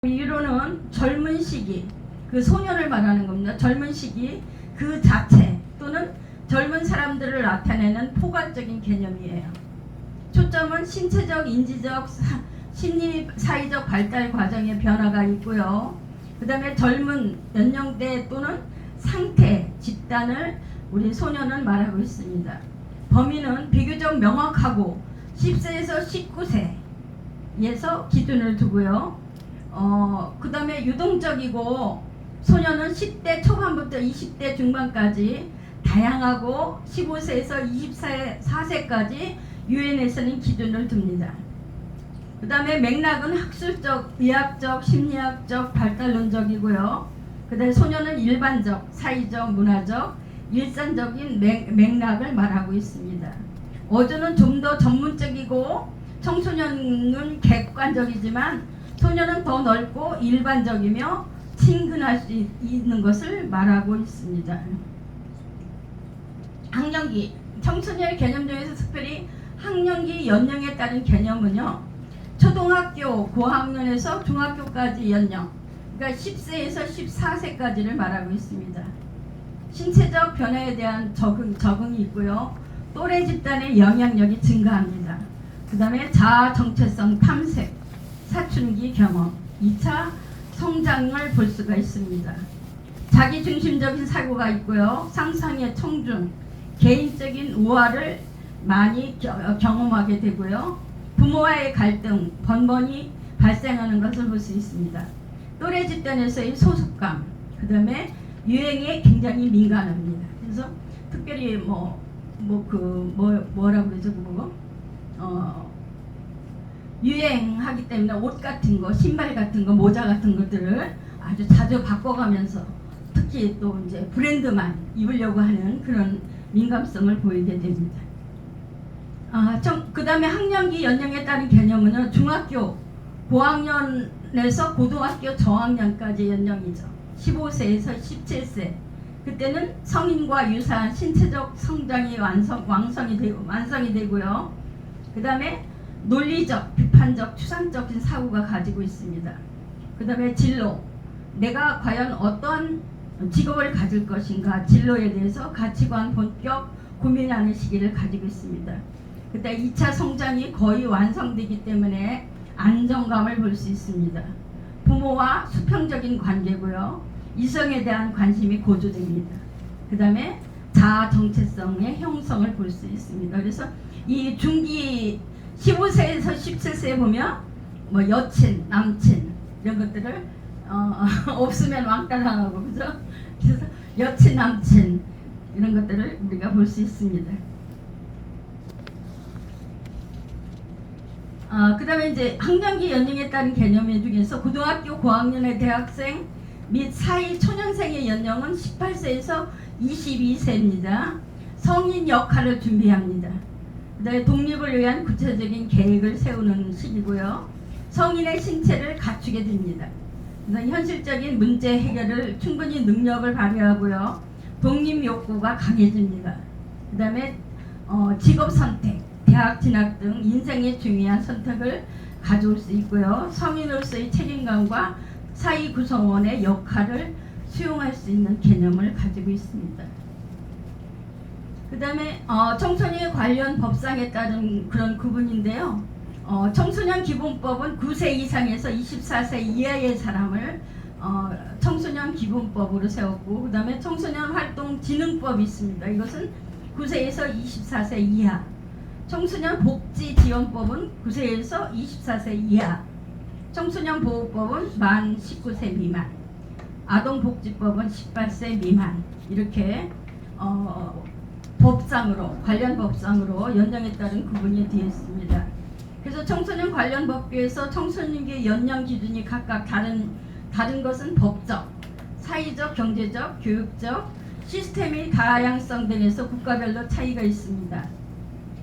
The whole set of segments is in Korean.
이론은 젊은 시기, 그 소년을 말하는 겁니다. 젊은 시기 그 자체 또는 젊은 사람들을 나타내는 포괄적인 개념이에요. 초점은 신체적, 인지적, 심리, 사회적 발달 과정의 변화가 있고요. 그 다음에 젊은 연령대 또는 상태, 집단을 우리 소년은 말하고 있습니다. 범위는 비교적 명확하고 10세에서 19세에서 기준을 두고요. 그 다음에 유동적이고 소년은 10대 초반부터 20대 중반까지 다양하고 15세에서 24세까지 유엔에서는 기준을 둡니다. 그 다음에 맥락은 학술적, 의학적, 심리학적, 발달론적이고요. 그 다음에 소년은 일반적, 사회적, 문화적, 일상적인 맥락을 말하고 있습니다. 어조는 좀 더 전문적이고 청소년은 객관적이지만 소년은 더 넓고 일반적이며 친근할 수 있는 것을 말하고 있습니다. 학령기, 청소년의 개념 중에서 특별히 학령기 연령에 따른 개념은요. 초등학교 고학년에서 중학교까지 연령, 그러니까 10세에서 14세까지를 말하고 있습니다. 신체적 변화에 대한 적응이 있고요. 또래 집단의 영향력이 증가합니다. 그 다음에 자아 정체성 탐색, 사춘기 경험, 2차 성장을 볼 수가 있습니다. 자기중심적인 사고가 있고요. 상상의 청중, 개인적인 우화를 많이 경험하게 되고요. 부모와의 갈등, 번번이 발생하는 것을 볼 수 있습니다. 또래 집단에서의 소속감, 그 다음에 유행에 굉장히 민감합니다. 그래서 특별히 뭐라고 그러죠 그거? 유행하기 때문에 옷 같은 거, 신발 같은 거, 모자 같은 것들을 아주 자주 바꿔가면서 특히 또 이제 브랜드만 입으려고 하는 그런 민감성을 보이게 됩니다. 그 다음에 학령기 연령에 따른 개념은 중학교 고학년에서 고등학교 저학년까지 연령이죠. 15세에서 17세. 그때는 성인과 유사한 신체적 성장이 완성이 되고요. 그 다음에 논리적, 비판적, 추상적인 사고가 가지고 있습니다. 그 다음에 진로, 내가 과연 어떤 직업을 가질 것인가, 진로에 대해서 가치관 본격 고민하는 시기를 가지고 있습니다. 그때 2차 성장이 거의 완성되기 때문에 안정감을 볼 수 있습니다. 부모와 수평적인 관계고요. 이성에 대한 관심이 고조됩니다. 그 다음에 자아 정체성의 형성을 볼 수 있습니다. 그래서 이 중기 15세에서 17세에 보면 뭐 여친, 남친 이런 것들을 없으면 왕따당하고 그죠? 그래서 여친, 남친 이런 것들을 우리가 볼 수 있습니다. 그 다음에 이제 학령기 연령에 따른 개념 중에서 고등학교 고학년의 대학생 및 사이 초년생의 연령은 18세에서 22세입니다. 성인 역할을 준비합니다. 그 다음에 독립을 위한 구체적인 계획을 세우는 시기고요. 성인의 신체를 갖추게 됩니다. 현실적인 문제 해결을 충분히 능력을 발휘하고요. 독립 욕구가 강해집니다. 그 다음에 직업 선택, 대학 진학 등 인생의 중요한 선택을 가져올 수 있고요. 성인으로서의 책임감과 사회 구성원의 역할을 수용할 수 있는 개념을 가지고 있습니다. 그 다음에 청소년 관련 법상에 따른 그런 구분인데요. 청소년 기본법은 9세 이상에서 24세 이하의 사람을 청소년 기본법으로 세웠고, 그 다음에 청소년 활동 진흥법이 있습니다. 이것은 9세에서 24세 이하. 청소년 복지 지원법은 9세에서 24세 이하. 청소년 보호법은 만 19세 미만. 아동복지법은 18세 미만. 이렇게 법상으로, 관련 법상으로 연령에 따른 구분이 되어 있습니다. 그래서 청소년 관련 법규에서 청소년의 연령 기준이 각각 다른 것은 법적, 사회적, 경제적, 교육적, 시스템의 다양성 등에서 국가별로 차이가 있습니다.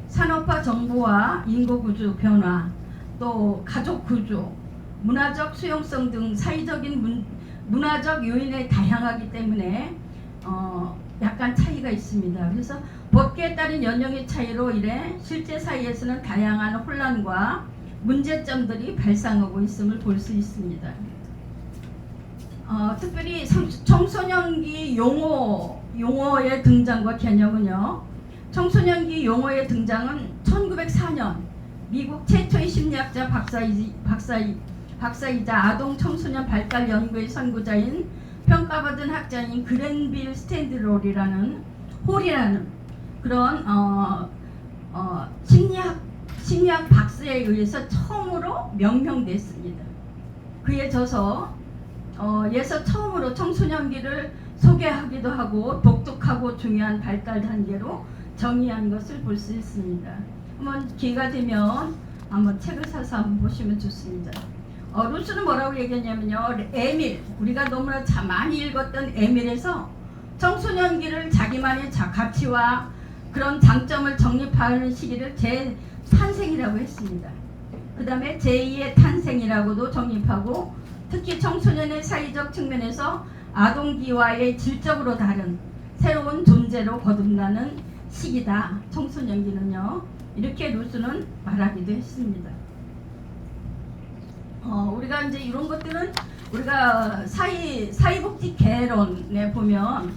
산업화 정보와 인구구조 변화, 또 가족구조, 문화적 수용성 등 사회적인 문화적 요인에 다양하기 때문에 약간 차이가 있습니다. 그래서 법규에 따른 연령의 차이로 인해 실제 사회에서는 다양한 혼란과 문제점들이 발생하고 있음을 볼 수 있습니다. 특별히 청소년기 용어의 등장과 개념은요. 청소년기 용어의 등장은 1904년 미국 최초의 심리학자 박사이자 아동 청소년 발달 연구의 선구자인 평가받은 학자인 그랜빌 스탠드홀이라는 그런 심리학 박사에 의해서 처음으로 명명됐습니다. 그에 져서 에서 처음으로 청소년기를 소개하기도 하고 독특하고 중요한 발달 단계로 정의한 것을 볼 수 있습니다. 한번 기회가 되면 한번 책을 사서 한번 보시면 좋습니다. 루스는 뭐라고 얘기했냐면요. 에밀, 우리가 너무나 많이 읽었던 에밀에서 청소년기를 자기만의 가치와 그런 장점을 정립하는 시기를 재탄생이라고 했습니다. 그 다음에 제2의 탄생이라고도 정립하고 특히 청소년의 사회적 측면에서 아동기와의 질적으로 다른 새로운 존재로 거듭나는 시기다. 청소년기는요. 이렇게 루스는 말하기도 했습니다. 우리가 이제 이런 것들은 우리가 사회복지 개론에 보면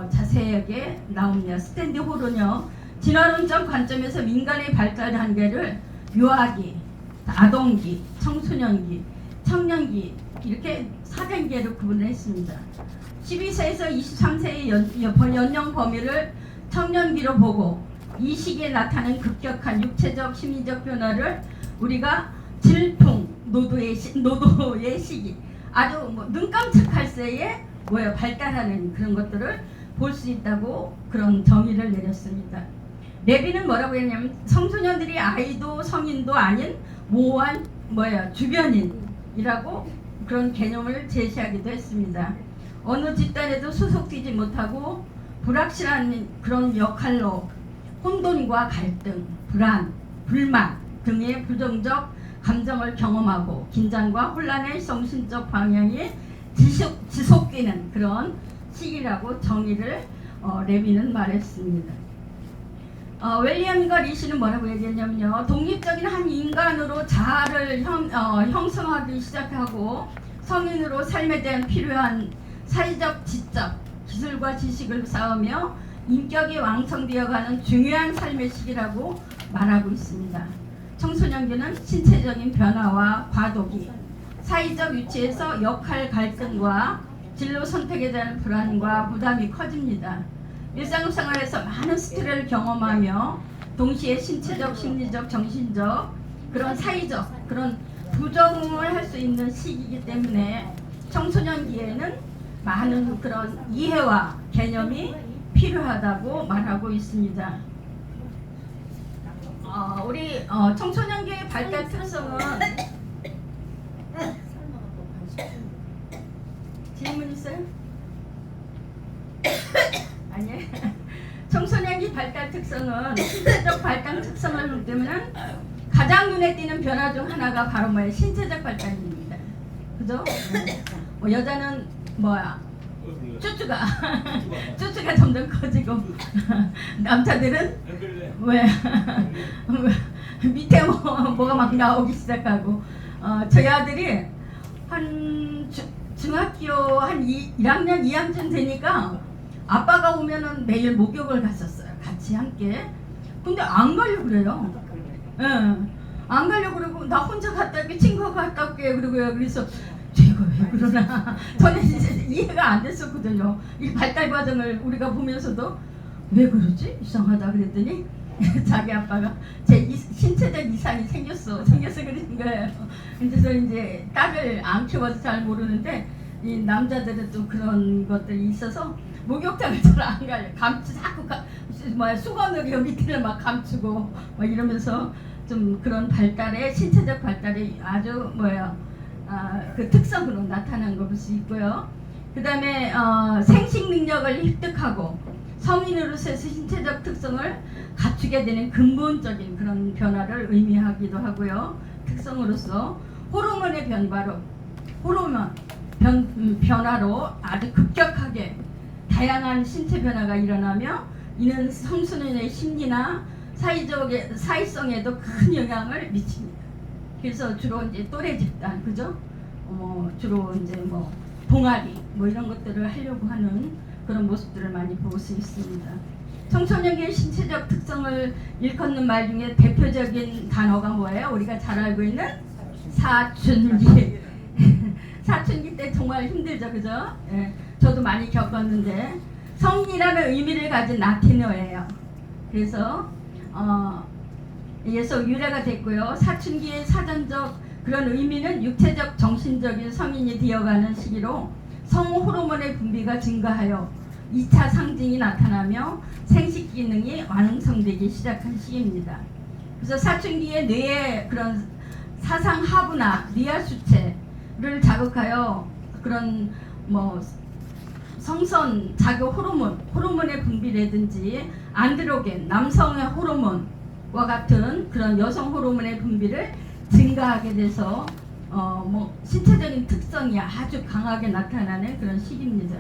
자세하게 나옵니다. 스탠디 홀은요. 진화론적 관점에서 민간의 발달 단계를 유아기, 아동기, 청소년기, 청년기 이렇게 4단계로 구분을 했습니다. 12세에서 23세의 연령 범위를 청년기로 보고 이 시기에 나타나는 급격한 육체적, 심리적 변화를 우리가 질풍, 노도의 시기, 아주 눈 깜짝할 새에 발달하는 그런 것들을 볼 수 있다고 그런 정의를 내렸습니다. 레비는 뭐라고 했냐면 청소년들이 아이도 성인도 아닌 모호한 주변인이라고 그런 개념을 제시하기도 했습니다. 어느 집단에도 소속되지 못하고 불확실한 그런 역할로 혼돈과 갈등, 불안, 불만 등의 부정적 감정을 경험하고 긴장과 혼란의 정신적 방향이 지속되는 그런 시기라고 정의를 레비는 말했습니다. 웰리엄과 리시는 뭐라고 얘기했냐면요. 독립적인 한 인간으로 자아를 형성하기 시작하고 성인으로 삶에 대한 필요한 사회적 지적, 기술과 지식을 쌓으며 인격이 왕성되어가는 중요한 삶의 시기라고 말하고 있습니다. 청소년기는 신체적인 변화와 과도기, 사회적 위치에서 역할 갈등과 진로 선택에 대한 불안과 부담이 커집니다. 일상생활에서 많은 스트레스를 경험하며 동시에 신체적, 심리적, 정신적 그런 사회적 그런 부정을 할 수 있는 시기이기 때문에 청소년기에는 많은 그런 이해와 개념이 필요하다고 말하고 있습니다. 우리 청소년기의 발달 특성은 질문 있어요? 아니에요. 청소년기 발달 특성은 신체적 발달 특성을 보면 가장 눈에 띄는 변화 중 하나가 바로 신체적 발달입니다. 그죠? 여자는 쭈쭈가 점점 커지고 남자들은 밑에 뭐가 막 나오기 시작하고 저희 아들이 한 중학교 한 1학년 2학년 되니까 아빠가 오면은 매일 목욕을 갔었어요. 같이 함께. 근데 안 가려고 그래요. 예. 안 가려고 그러고 나 혼자 갔다 올게, 친구가 갔다 올게 그러고요. 그래서 제가 왜 그러나 저는 이제 이해가 안 됐었거든요. 이 발달 과정을 우리가 보면서도 왜 그러지? 이상하다 그랬더니 자기 아빠가 제 신체적 이상이 생겨서 그러는 거예요. 그래서 이제 딸을 안 키워서 잘 모르는데 이 남자들은 또 그런 것들이 있어서 목욕탕을 잘 안 가요. 자꾸 수건으로 밑에를 막 감추고 이러면서 좀 그런 발달에 신체적 발달이 아주 그 특성으로 나타난 걸 볼 수 있고요. 그 다음에 생식 능력을 획득하고 성인으로서의 신체적 특성을 갖추게 되는 근본적인 그런 변화를 의미하기도 하고요. 특성으로서 호르몬의 변화로 아주 급격하게 다양한 신체 변화가 일어나며 이는 청소년의 심리나 사회성에도 큰 영향을 미칩니다. 그래서 주로 이제 또래 집단, 그죠? 주로 이제 동아리 뭐 이런 것들을 하려고 하는 그런 모습들을 많이 볼 수 있습니다. 청소년기의 신체적 특성을 일컫는 말 중에 대표적인 단어가 뭐예요? 우리가 잘 알고 있는 사춘기. 사춘기 때 정말 힘들죠, 그죠? 예, 저도 많이 겪었는데 성인이라는 의미를 가진 라틴어예요. 그래서 에서 유래가 됐고요. 사춘기의 사전적 그런 의미는 육체적, 정신적인 성인이 되어가는 시기로 성호르몬의 분비가 증가하여 2차 상징이 나타나며 생식 기능이 완성되기 시작한 시기입니다. 그래서 사춘기에 뇌의 그런 사상 하부나 뇌하 수체를 자극하여 그런 뭐 성선 자극 호르몬의 분비라든지 안드로겐 남성의 호르몬과 같은 그런 여성 호르몬의 분비를 증가하게 돼서 뭐 신체적인 특성이 아주 강하게 나타나는 그런 시기입니다.